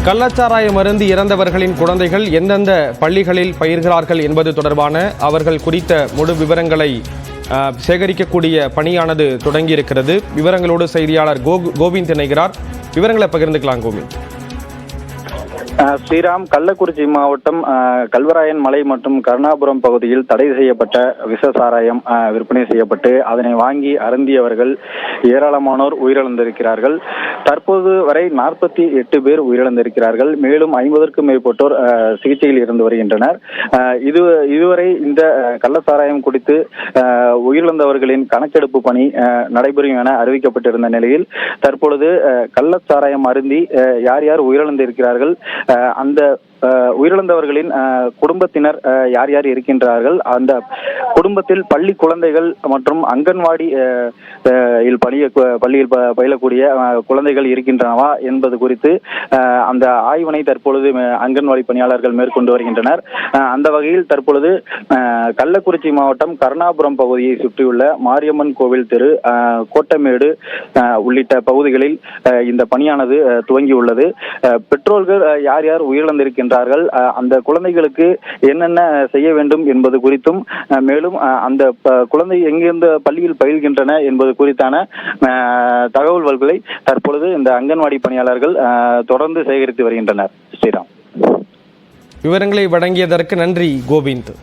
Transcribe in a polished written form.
கள்ளச்சாராயம் அருந்தி இறந்தவர்களின் குழந்தைகள் எந்தெந்த பள்ளிகளில் பயில்கிறார்கள் என்பது தொடர்பான அவர்கள் குறித்த முழு விவரங்களை சேகரிக்கக்கூடிய பணியானது தொடங்கியிருக்கிறது. விவரங்களோடு செய்தியாளர் கோவிந்த் இணைகிறார். விவரங்களை பகிர்ந்துக்கலாம் கோவிந்த். ஸ்ரீராம், கள்ளக்குறிச்சி மாவட்டம் கல்வராயன் மலை மற்றும் கருணாபுரம் பகுதியில் தடை செய்யப்பட்ட விஷ சாராயம் விற்பனை செய்யப்பட்டு அதனை வாங்கி அருந்தியவர்கள் ஏராளமானோர் உயிரிழந்திருக்கிறார்கள். தற்போது வரை 48 பேர் உயிரிழந்திருக்கிறார்கள். மேலும் 50க்கும் மேற்பட்டோர் சிகிச்சையில் இருந்து வருகின்றனர். இதுவரை இந்த கள்ளச்சாராயம் குடித்து உயிரிழந்தவர்களின் கணக்கெடுப்பு பணி நடைபெறும் என அறிவிக்கப்பட்டிருந்த நிலையில் தற்பொழுது கள்ளச்சாராயம் அருந்தி யார் யார் உயிரிழந்திருக்கிறார்கள், அந்த உயிரிழந்தவர்களின் குடும்பத்தினர் யார் யார் இருக்கின்றார்கள், அந்த குடும்பத்தில் பள்ளி குழந்தைகள் மற்றும் அங்கன்வாடி பள்ளியில் பயிலக்கூடிய குழந்தைகள் இருக்கின்றனவா என்பது குறித்து அந்த ஆய்வினை தற்பொழுது அங்கன்வாடி பணியாளர்கள் மேற்கொண்டு வருகின்றனர். அந்த வகையில் தற்பொழுது கள்ளக்குறிச்சி மாவட்டம் கருணாபுரம் பகுதியை சுற்றியுள்ள மாரியம்மன் கோவில் தெரு, கோட்டமேடு உள்ளிட்ட பகுதிகளில் இந்த பணியானது துவங்கியுள்ளது. பெற்றோர்கள் யார் யார் உயிரிழந்திருக்கின்றார்கள், அந்த குழந்தைகளுக்கு என்னென்ன செய்ய வேண்டும் என்பது குறித்தும், மேலும் அந்த குழந்தை எங்கிருந்த பள்ளியில் பயில்கின்றன என்பது குறித்தான தகவல்களை தற்பொழுது இந்த அங்கன்வாடி பணியாளர்கள் தொடர்ந்து சேகரித்து வருகின்றனர். ஸ்ரீராம், விவரங்களை வழங்கியதற்கு நன்றி கோவிந்த்.